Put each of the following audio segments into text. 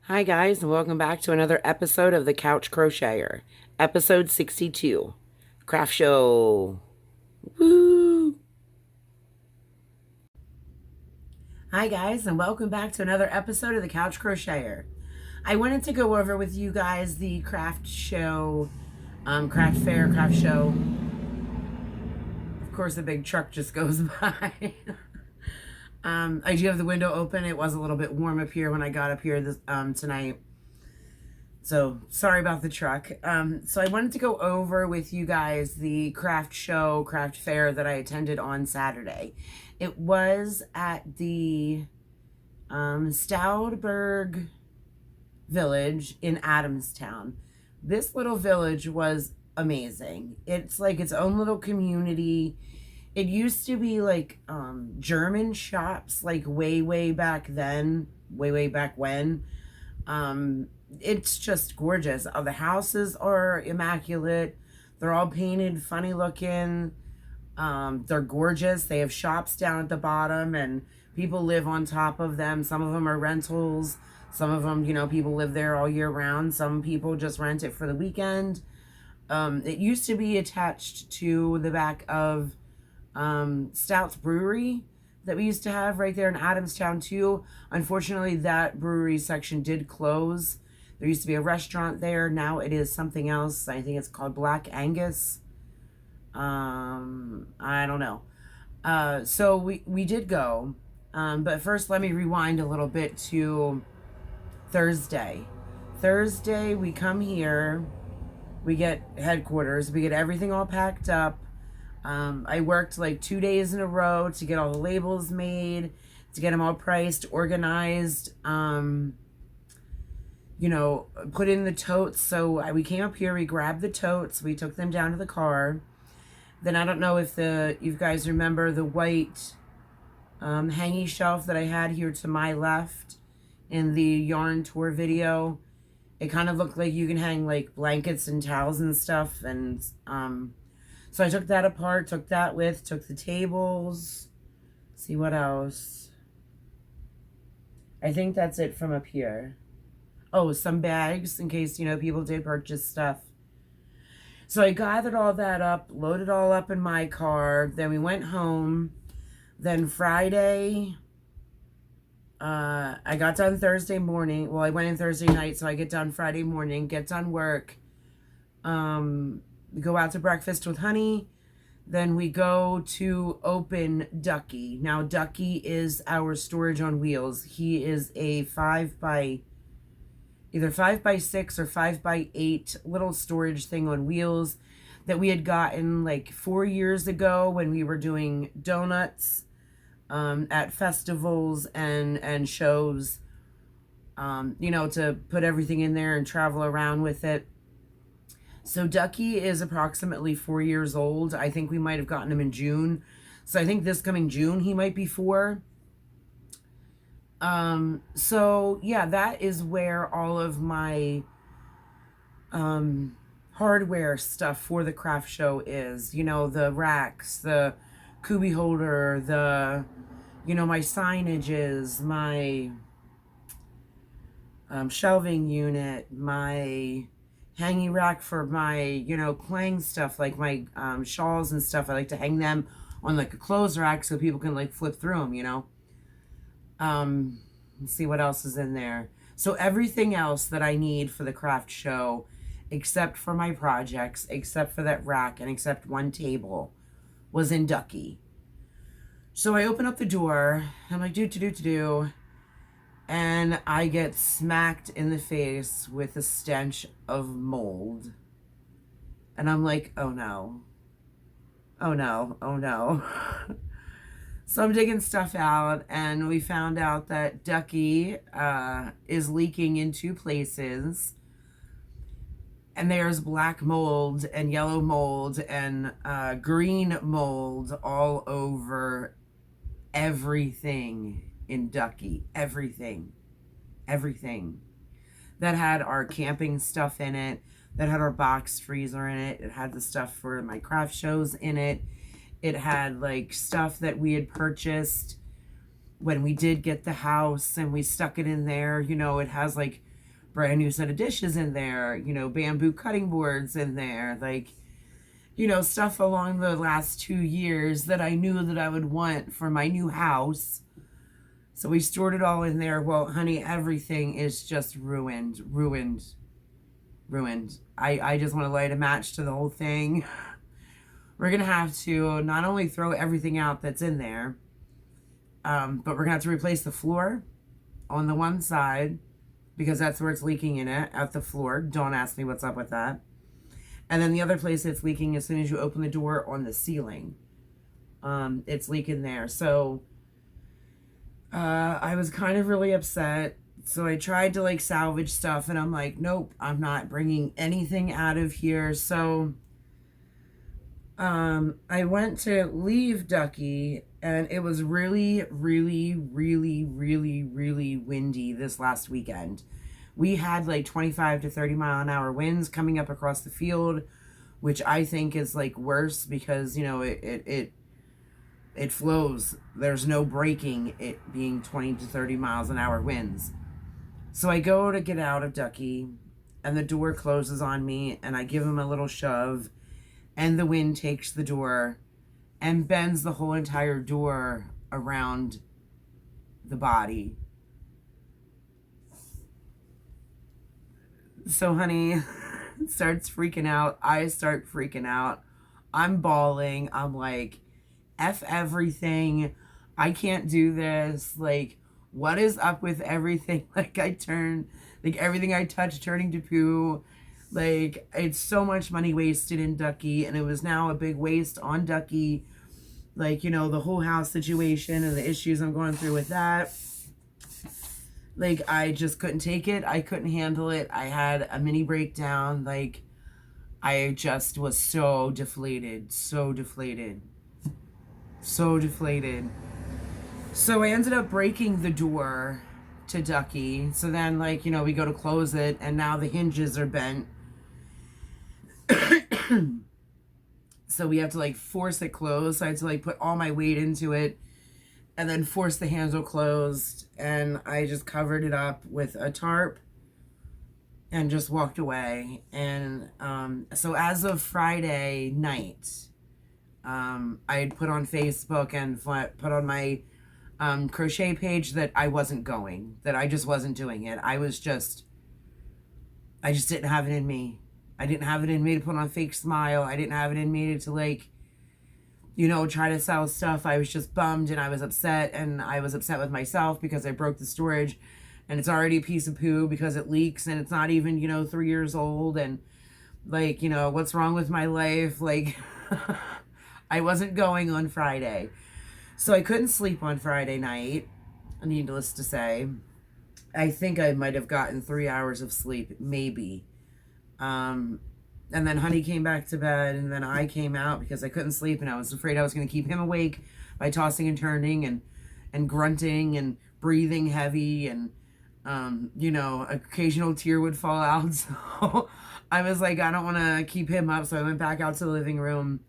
Hi guys, and welcome back to another episode of the Couch Crocheter, episode 62, craft show. Woo! Hi guys, and welcome back to another episode of the Couch Crocheter. I wanted to go over with you guys the craft show, craft fair, craft show. Of course, a big truck just goes by. I do have the window open. It was a little bit warm up here when I got up here tonight. So sorry about the truck. So I wanted to go over with you guys the craft show, craft fair that I attended on Saturday. It was at the Stoudtburg village in Adamstown. This little village was amazing. It's like its own little community. It used to be like German shops, like way back then, way back when. It's just gorgeous. The houses are immaculate. They're all painted funny looking. They're gorgeous. They have shops down at the bottom and people live on top of them. Some of them are rentals. Some of them, people live there all year round. Some people just rent it for the weekend. It used to be attached to the back of Stoudt's brewery that we used to have right there in Adamstown too. Unfortunately, that brewery section did close. There used to be a restaurant there. Now it is something else. I think it's called Black Angus. I don't know. So we did go. But first let me rewind a little bit to Thursday. Thursday we come here. We get headquarters. We get everything all packed up. I worked like 2 days in a row to get all the labels made, to get them all priced, organized, put in the totes. So we came up here, we grabbed the totes, we took them down to the car. Then I don't know if you guys remember the white hanging shelf that I had here to my left in the yarn tour video. It kind of looked like you can hang like blankets and towels and stuff. And so I took that apart, took that with, took the tables. See what else. I think that's it from up here. Oh, some bags in case, people did purchase stuff. So I gathered all that up, loaded all up in my car. Then we went home. Then Friday, I got done Thursday morning. Well, I went in Thursday night, so I get done Friday morning, get done work. We go out to breakfast with Honey. Then we go to open Ducky. Now, Ducky is our storage on wheels. He is a either 5x6 or 5x8 little storage thing on wheels that we had gotten like 4 years ago when we were doing donuts at festivals and shows, to put everything in there and travel around with it. So Ducky is approximately 4 years old. I think we might have gotten him in June. So I think this coming June he might be 4. So yeah, that is where all of my hardware stuff for the craft show is. The racks, the kubi holder, the my signages, my shelving unit, my hanging rack for my clang stuff, like my shawls and stuff. I like to hang them on like a clothes rack so people can like flip through them. Let's see what else is in there. So everything else that I need for the craft show, except for my projects, except for that rack, and except one table, was in Ducky. So I open up the door. I'm like, do. And I get smacked in the face with a stench of mold. And I'm like, oh no. Oh no. Oh no. So I'm digging stuff out, and we found out that Ducky is leaking in 2 places. And there's black mold and yellow mold and green mold all over everything in Ducky. Everything that had our camping stuff in it, that had our box freezer in it. It had the stuff for my craft shows in it. It had like stuff that we had purchased when we did get the house and we stuck it in there. It has like brand new set of dishes in there, you know, bamboo cutting boards in there, like, you know, stuff along the last 2 years that I knew that I would want for my new house. So we stored it all in there. Well, honey, everything is just ruined. I just want to light a match to the whole thing. We're going to have to not only throw everything out that's in there, but we're going to have to replace the floor on the one side because that's where it's leaking in it, at the floor. Don't ask me what's up with that. And then the other place it's leaking as soon as you open the door on the ceiling. It's leaking there. So I was kind of really upset. So I tried to like salvage stuff and I'm like, nope, I'm not bringing anything out of here. So I went to leave Ducky and it was really windy this last weekend. We had like 25 to 30 mile an hour winds coming up across the field, which I think is like worse because, you know, it flows. There's no breaking it being 20 to 30 miles an hour winds. So I go to get out of Ducky and the door closes on me and I give him a little shove and the wind takes the door and bends the whole entire door around the body. So honey starts freaking out. I start freaking out. I'm bawling. I'm like, F everything. I can't do this. Like, what is up with everything? Like, everything I touch turning to poo. Like, it's so much money wasted in Ducky, and it was now a big waste on Ducky. Like, you know, the whole house situation and the issues I'm going through with that. Like, I just couldn't take it. I couldn't handle it. I had a mini breakdown. Like, I just was so deflated. So deflated. So I ended up breaking the door to Ducky. So then, like, you know, we go to close it, and now the hinges are bent. So we have to, like, force it closed. So I had to, like, put all my weight into it and then force the handle closed. And I just covered it up with a tarp and just walked away. And so as of Friday night, I had put on Facebook and put on my crochet page that I wasn't going, that I just wasn't doing it. I just didn't have it in me. I didn't have it in me to put on a fake smile. I didn't have it in me to, like, you know, try to sell stuff. I was just bummed and I was upset, and I was upset with myself because I broke the storage and it's already a piece of poo because it leaks and it's not even, you know, 3 years old. And, like, you know, what's wrong with my life? Like, I wasn't going on Friday. So I couldn't sleep on Friday night, needless to say. I think I might have gotten 3 hours of sleep, maybe. And then honey came back to bed, and then I came out because I couldn't sleep, and I was afraid I was going to keep him awake by tossing and turning and grunting and breathing heavy, and you know, occasional tear would fall out. So I was like, I don't want to keep him up. So I went back out to the living room,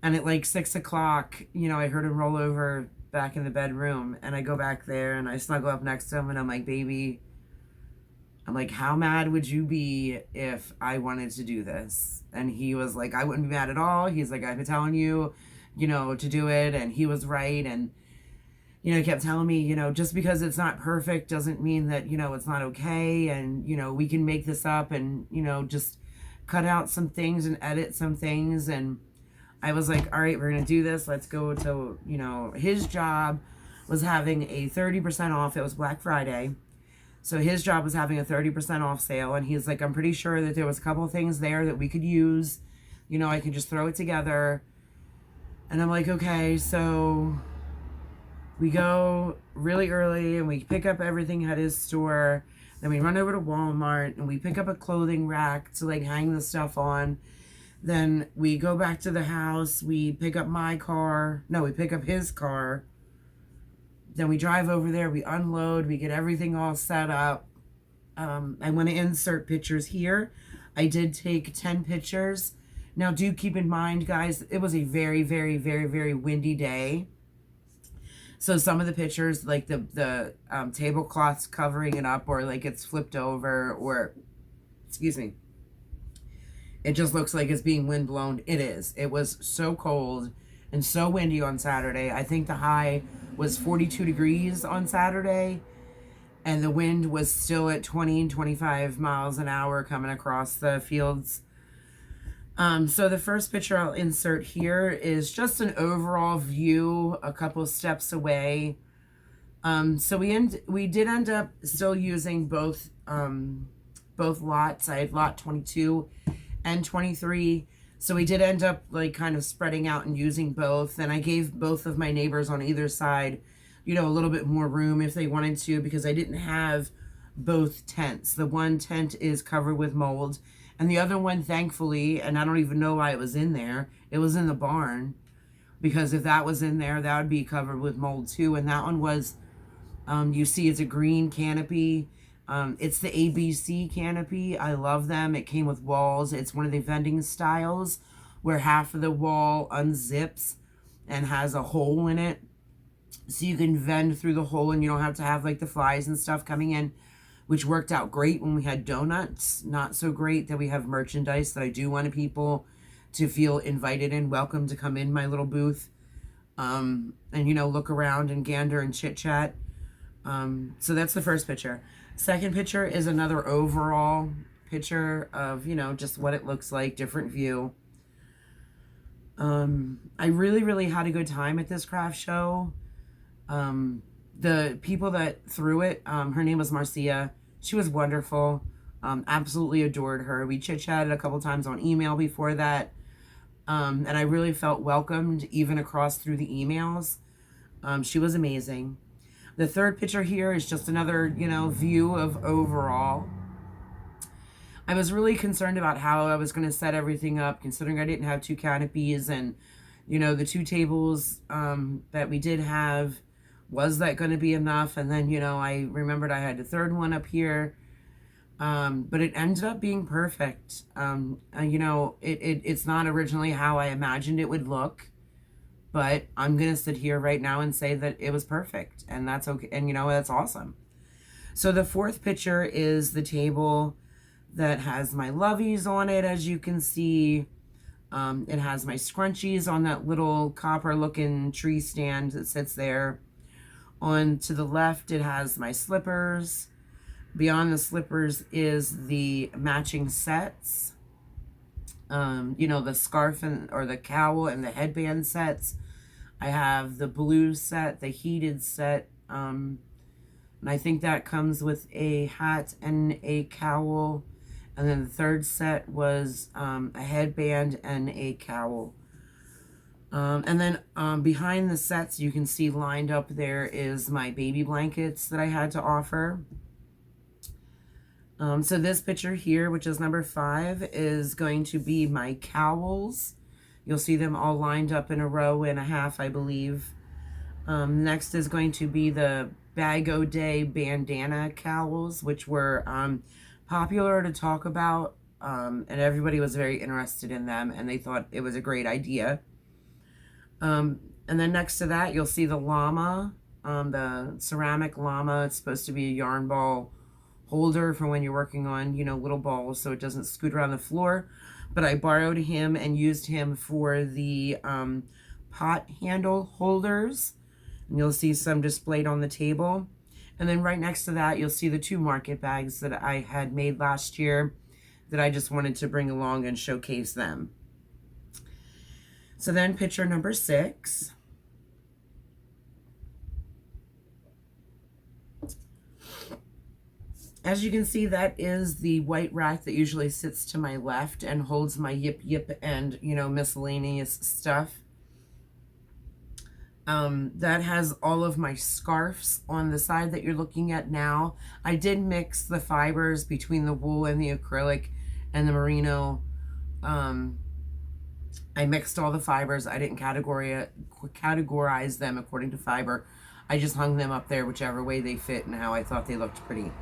and at like 6 o'clock, you know, I heard him roll over back in the bedroom, and I go back there and I snuggle up next to him, and I'm like, baby, I'm like, how mad would you be if I wanted to do this? And he was like, I wouldn't be mad at all. He's like, I've been telling you, you know, to do it. And he was right. And, you know, he kept telling me, you know, just because it's not perfect doesn't mean that, you know, it's not okay. And, you know, we can make this up and, you know, just cut out some things and edit some things. And I was like, all right, we're going to do this. Let's go to, you know, his job was having a 30% off. It was Black Friday. So his job was having a 30% off sale, and he's like, I'm pretty sure that there was a couple of things there that we could use. You know, I could just throw it together. And I'm like, okay. So we go really early, and we pick up everything at his store. Then we run over to Walmart, and we pick up a clothing rack to, like, hang the stuff on. Then we go back to the house. We pick up my car. No, we pick up his car. Then we drive over there, we unload, we get everything all set up. I want to insert pictures here. I did take 10 pictures. Now, do keep in mind, guys, it was a very windy day. So some of the pictures, like the tablecloth's covering it up, or like it's flipped over, or, excuse me, it just looks like it's being wind blown. It is. It was so cold and so windy on Saturday. I think the high was 42 degrees on Saturday, and the wind was still at 20 and 25 miles an hour coming across the fields. So the first picture I'll insert here is just an overall view a couple steps away. So we did end up still using both lots. I had lot 22 and 23. So we did end up like kind of spreading out and using both. And I gave both of my neighbors on either side, you know, a little bit more room if they wanted to, because I didn't have both tents. The one tent is covered with mold, and the other one, thankfully, and I don't even know why it was in there, it was in the barn, because if that was in there, that would be covered with mold too. And that one was, you see it's a green canopy. It's the ABC canopy. I love them. It came with walls. It's one of the vending styles where half of the wall unzips and has a hole in it. So you can vend through the hole and you don't have to have like the flies and stuff coming in, which worked out great when we had donuts. Not so great that we have merchandise that I do want people to feel invited and welcome to come in my little booth, and, you know, look around and gander and chit chat. So that's the first picture. Second picture is another overall picture of, you know, just what it looks like, different view. I really had a good time at this craft show. The people that threw it, her name was Marcia. She was wonderful. Absolutely adored her. We chit-chatted a couple times on email before that. And I really felt welcomed even across through the emails. She was amazing. The third picture here is just another, you know, view of overall. I was really concerned about how I was going to set everything up, considering I didn't have two canopies, and, you know, the two tables that we did have, was that going to be enough? And then, you know, I remembered I had a third one up here, but it ended up being perfect. You know, it's not originally how I imagined it would look, but I'm going to sit here right now and say that it was perfect, and that's okay. And, you know, that's awesome. So the fourth picture is the table that has my loveys on it, as you can see. It has my scrunchies on that little copper looking tree stand that sits there. On to the left, it has my slippers. Beyond the slippers is the matching sets. You know, the scarf or the cowl and the headband sets. I have the blue set, the heated set, and I think that comes with a hat and a cowl. And then the third set was a headband and a cowl. And then behind the sets, you can see lined up there is my baby blankets that I had to offer. So this picture here, which is number 5, is going to be my cowls. You'll see them all lined up in a row and a half, I believe. Next is going to be the Bag O' Day bandana cowls, which were popular to talk about, and everybody was very interested in them, and they thought it was a great idea. And then next to that, you'll see the llama, the ceramic llama. It's supposed to be a yarn ball holder for when you're working on, you know, little balls, so it doesn't scoot around the floor. But I borrowed him and used him for the pot handle holders, and you'll see some displayed on the table. And then right next to that, you'll see the 2 market bags that I had made last year that I just wanted to bring along and showcase them. So then picture number 6. As you can see, that is the white rack that usually sits to my left and holds my yip yip and, you know, miscellaneous stuff. That has all of my scarves on the side that you're looking at now. I did mix the fibers between the wool and the acrylic and the merino. I mixed all the fibers. I didn't categorize them according to fiber. I just hung them up there whichever way they fit and how I thought they looked pretty.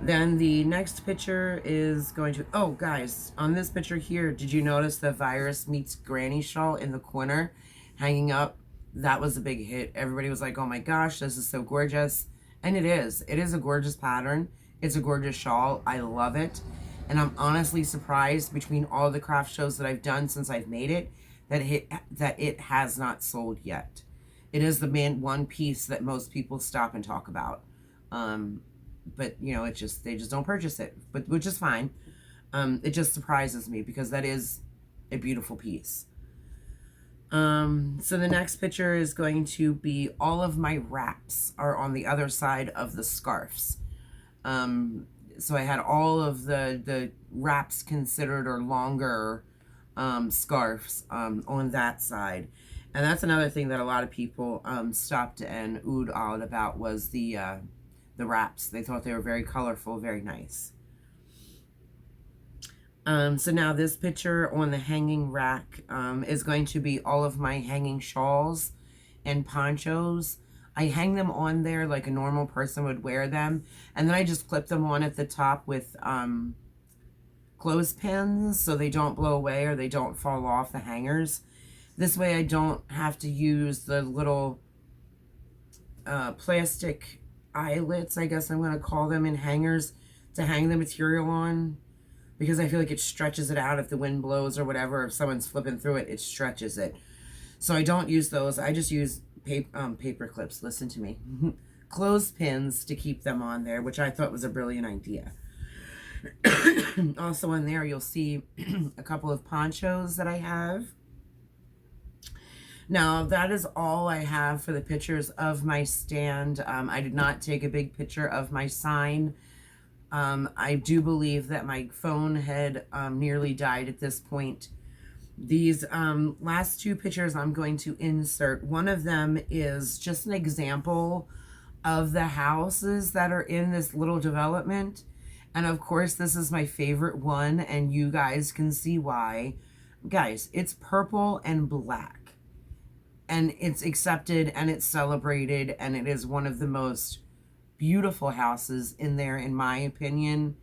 Then the next picture is going to, oh guys, on this picture here, did you notice the Virus Meets Granny shawl in the corner hanging up? That was a big hit. Everybody was like, oh my gosh, this is so gorgeous. And it is. It is a gorgeous pattern. It's a gorgeous shawl. I love it. And I'm honestly surprised between all the craft shows that I've done since I've made it, that it has not sold yet. It is the one piece that most people stop and talk about. But you know, they just don't purchase it, but which is fine. It just surprises me because that is a beautiful piece. So the next picture is going to be all of my wraps are on the other side of the scarves. So I had all of the wraps considered or longer scarves on that side. And that's another thing that a lot of people stopped and oohed about was the wraps. They thought they were very colorful, very nice. So now this picture on the hanging rack is going to be all of my hanging shawls and ponchos. I hang them on there like a normal person would wear them, and then I just clip them on at the top with clothespins so they don't blow away or they don't fall off the hangers. This way I don't have to use the little plastic eyelets, I guess I'm going to call them, in hangers to hang the material on, because I feel like it stretches it out if the wind blows or whatever. If someone's flipping through it, it stretches it. So I don't use those. I just use paper clips. Listen to me. Clothespins to keep them on there, which I thought was a brilliant idea. Also on there, you'll see a couple of ponchos that I have. Now, that is all I have for the pictures of my stand. I did not take a big picture of my sign. I do believe that my phone had nearly died at this point. These last two pictures I'm going to insert. One of them is just an example of the houses that are in this little development. And of course, this is my favorite one, and you guys can see why. Guys, it's purple and black. And it's accepted and it's celebrated, and it is one of the most beautiful houses in there, in my opinion.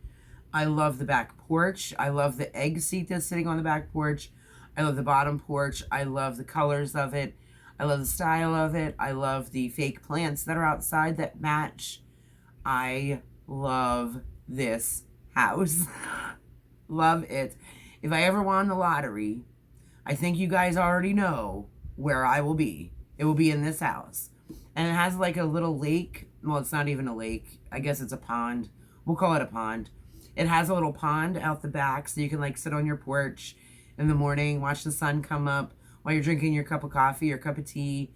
I love the back porch. I love the egg seat that's sitting on the back porch. I love the bottom porch. I love the colors of it. I love the style of it. I love the fake plants that are outside that match. I love this house. Love it. If I ever won the lottery, I think you guys already know where I will be. It will be in this house. And it has like a little lake. Well, it's not even a lake. I guess it's a pond. We'll call it a pond. It has a little pond out the back, so you can like sit on your porch in the morning, watch the sun come up while you're drinking your cup of coffee or cup of tea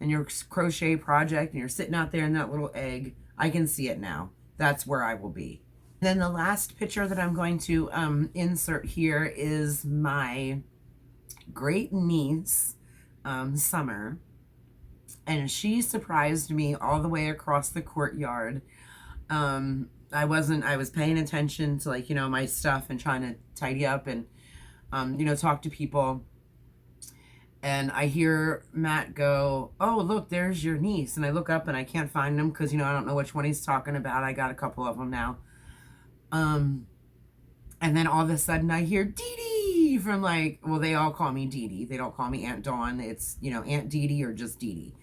and your crochet project, and you're sitting out there in that little egg. I can see it now. That's where I will be. Then the last picture that I'm going to insert here is my great niece, Summer, and she surprised me all the way across the courtyard. I was paying attention to, like, you know, my stuff and trying to tidy up and you know, talk to people, and I hear Matt go, "Oh, look, there's your niece." And I look up and I can't find him because, you know, I don't know which one he's talking about. I got a couple of them now. And then all of a sudden I hear Dee Dee from, like, well, they all call me Dee Dee. They don't call me Aunt Dawn. It's, you know, Aunt Dee Dee or just Dee Dee.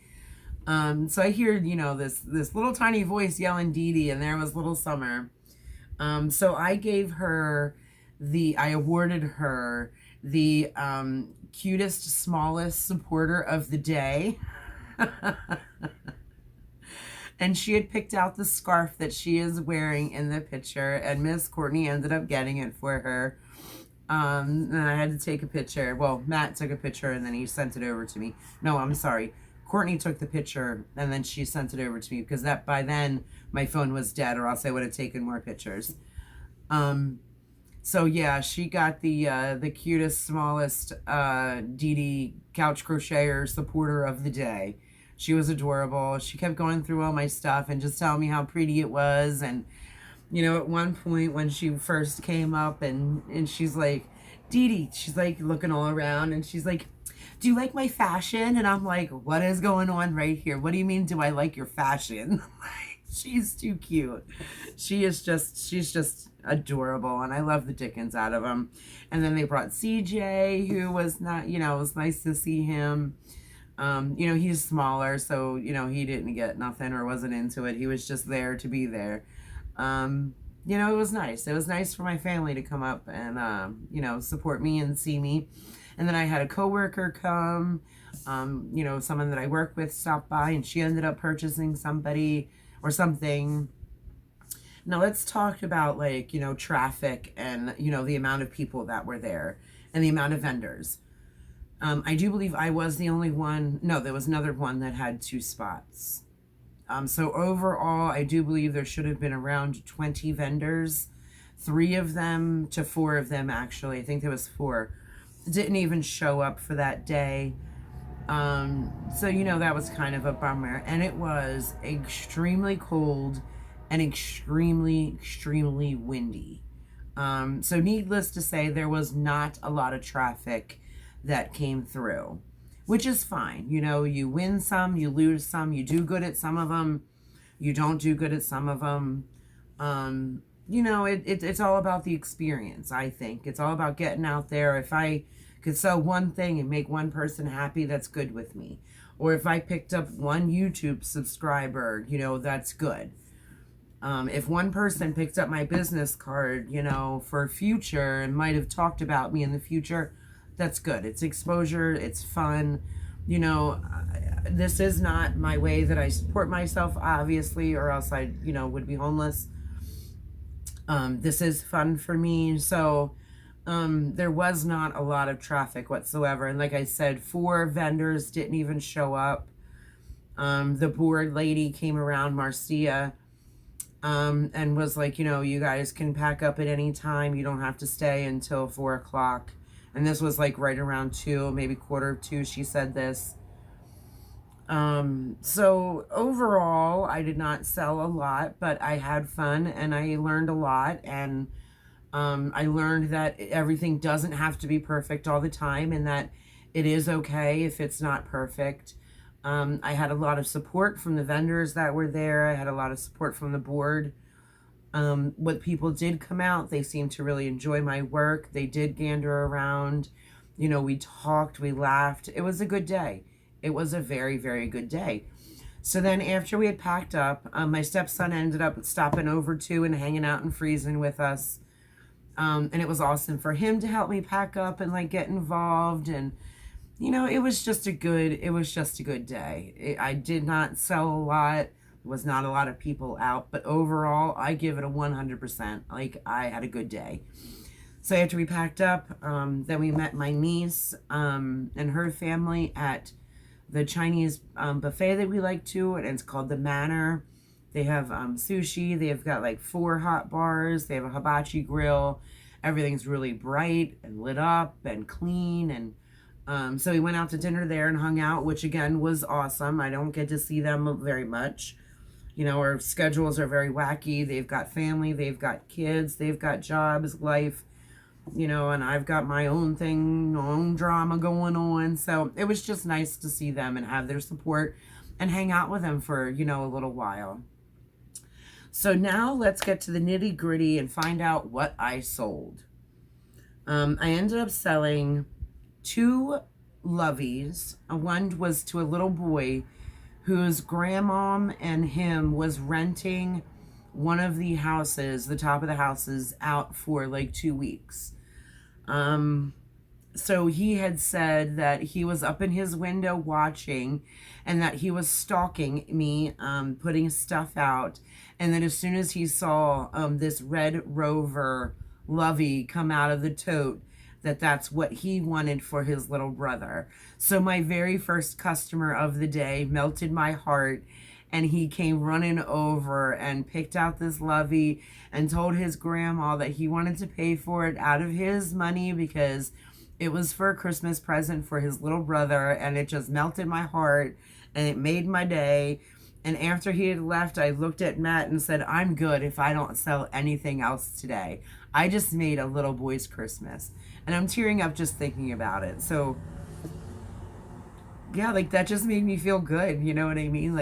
So I hear, you know, this little tiny voice yelling Dee Dee, and there was little Summer. So I awarded her the cutest, smallest supporter of the day. And she had picked out the scarf that she is wearing in the picture, and Miss Courtney ended up getting it for her. And I had to take a picture. Well, Matt took a picture and then he sent it over to me. No, I'm sorry. Courtney took the picture and then she sent it over to me, because that by then my phone was dead, or else I would have taken more pictures. So yeah, she got the cutest, smallest Dee Dee couch crocheter supporter of the day. She was adorable. She kept going through all my stuff and just telling me how pretty it was. And, you know, at one point when she first came up and she's like, Dee Dee, she's like looking all around and she's like, "Do you like my fashion?" And I'm like, what is going on right here? What do you mean, do I like your fashion? She's too cute. She's just adorable, and I love the dickens out of them. And then they brought CJ, who was not, you know, it was nice to see him. He's smaller, so, he didn't get nothing or wasn't into it. He was just there to be there. It was nice. It was nice for my family to come up and, support me and see me. And then I had a coworker come, someone that I work with stopped by, and she ended up purchasing somebody or something. Now let's talk about traffic and, the amount of people that were there and the amount of vendors. I do believe I was the only one. No, there was another one that had 2 spots. So overall, I do believe there should have been around 20 vendors. 3 of them to 4 of them, actually. I think there was 4. Didn't even show up for that day. So, that was kind of a bummer. And it was extremely cold and extremely, extremely windy. So needless to say, there was not a lot of traffic that came through, which is fine. You win some, you lose some, you do good at some of them, you don't do good at some of them. It's all about the experience, I think. It's all about getting out there. If I could sell one thing and make one person happy, that's good with me. Or if I picked up one YouTube subscriber, that's good. If one person picked up my business card, for future and might have talked about me in the future, that's good. It's exposure. It's fun. This is not my way that I support myself, obviously, or else I, would be homeless. This is fun for me. So, there was not a lot of traffic whatsoever. And like I said, 4 vendors didn't even show up. The board lady came around, Marcia, and was like, you guys can pack up at any time. You don't have to stay until 4 o'clock. And this was like right around 2, maybe 1:45, she said this. So overall, I did not sell a lot, but I had fun and I learned a lot. And I learned that everything doesn't have to be perfect all the time and that it is okay if it's not perfect. I had a lot of support from the vendors that were there. I had a lot of support from the board. What people did come out, they seemed to really enjoy my work. They did gander around. We talked, we laughed. It was a good day. It was a very, very good day. So then after we had packed up, my stepson ended up stopping over too and hanging out and freezing with us. And it was awesome for him to help me pack up and get involved. And, it was just a good day. I did not sell a lot. Was not a lot of people out, but overall I give it a 100%. I had a good day. So after we packed up, then we met my niece and her family at the Chinese buffet that we like to, and it's called the Manor. They have sushi. They've got 4 hot bars. They have a hibachi grill. Everything's really bright and lit up and clean. And so we went out to dinner there and hung out, which again was awesome. I don't get to see them very much. Our schedules are very wacky. They've got family, they've got kids, they've got jobs, life, and I've got my own thing, my own drama going on. So it was just nice to see them and have their support and hang out with them for, a little while. So now let's get to the nitty gritty and find out what I sold. I ended up selling 2 loveys. One was to a little boy whose grandmom and him was renting one of the houses, the top of the houses, out for 2 weeks. So he had said that he was up in his window watching and that he was stalking me, putting stuff out. And that as soon as he saw this Red Rover lovey come out of the tote, that's what he wanted for his little brother. So my very first customer of the day melted my heart, and he came running over and picked out this lovey and told his grandma that he wanted to pay for it out of his money because it was for a Christmas present for his little brother, and it just melted my heart and it made my day. And after he had left, I looked at Matt and said, I'm good if I don't sell anything else today. I just made a little boy's Christmas. And I'm tearing up just thinking about it. So, yeah, that just made me feel good. You know what I mean?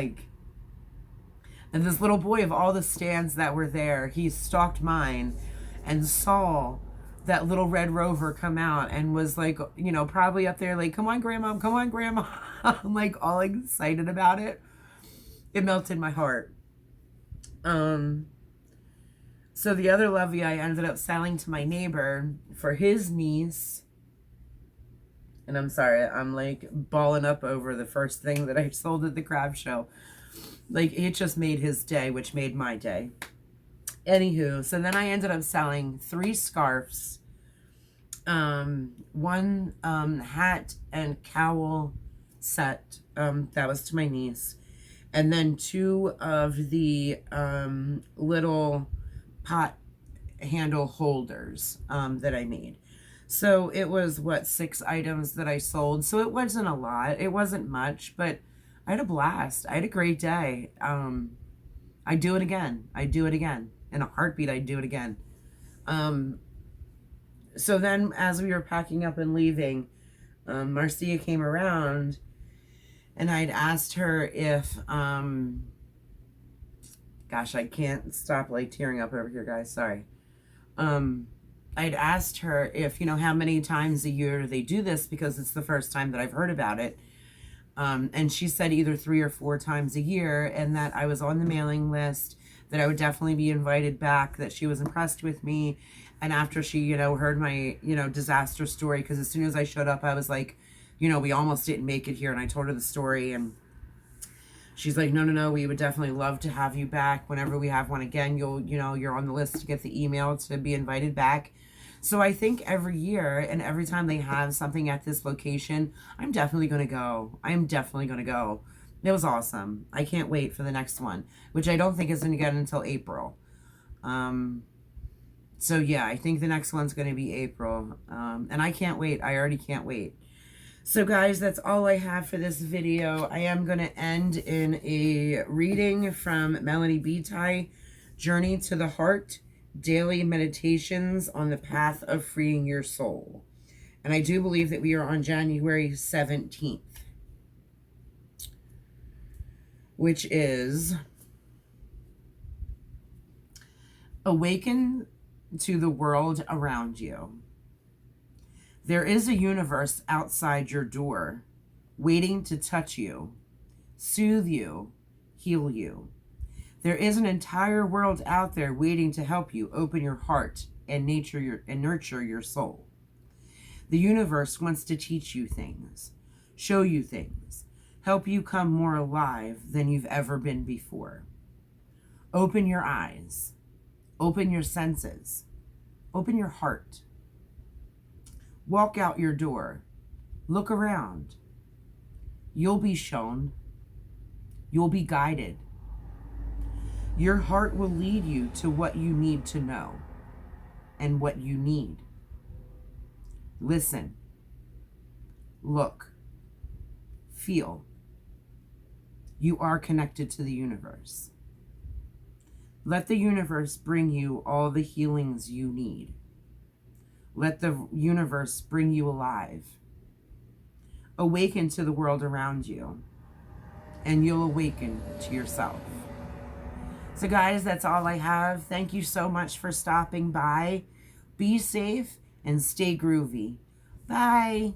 And this little boy, of all the stands that were there, he stalked mine and saw that little red rover come out and was like, you know, probably up there like, come on, grandma, come on, grandma. I'm like all excited about it. It melted my heart. So the other lovey I ended up selling to my neighbor for his niece. And I'm sorry, I'm like balling up over the first thing that I sold at the craft show. Like, it just made his day, which made my day. Anywho, so then I ended up selling 3 scarves, 1 hat and cowl set, that was to my niece, and then 2 of the little pot handle holders that I made. So it was, what, 6 items that I sold. So it wasn't a lot. It wasn't much, but I had a blast. I had a great day. I'd do it again. I'd do it again. In a heartbeat, I'd do it again. So then as we were packing up and leaving, Marcia came around and I'd asked her if, gosh, I can't stop like tearing up over here, guys. Sorry. I'd asked her if, you know, how many times a year they do this, because it's the first time that I've heard about it. And she said either 3 or 4 times a year, and that I was on the mailing list, that I would definitely be invited back, that she was impressed with me. And after she, you know, heard my, you know, disaster story, because as soon as I showed up, I was like, you know, we almost didn't make it here. And I told her the story, and she's like, no, we would definitely love to have you back. Whenever we have one again, you know, you're on the list to get the email to be invited back. So I think every year and every time they have something at this location, I'm definitely going to go. I'm definitely going to go. It was awesome. I can't wait for the next one, which I don't think is going to get until April. So yeah, I think the next one's going to be April. And I can't wait. I already can't wait. So guys, that's all I have for this video. I am going to end in a reading from Melanie Betai, Journey to the Heart, Daily Meditations on the Path of Freeing Your Soul. And I do believe that we are on January 17th, which is awaken to the world around you. There is a universe outside your door, waiting to touch you, soothe you, heal you. There is an entire world out there waiting to help you open your heart and nurture your soul. The universe wants to teach you things, show you things, help you come more alive than you've ever been before. Open your eyes, open your senses, open your heart. Walk out your door, look around. You'll be shown, you'll be guided. Your heart will lead you to what you need to know and what you need. Listen, look, feel. You are connected to the universe. Let the universe bring you all the healings you need. Let the universe bring you alive. Awaken to the world around you, and you'll awaken to yourself. So guys, that's all I have. Thank you so much for stopping by. Be safe and stay groovy. Bye.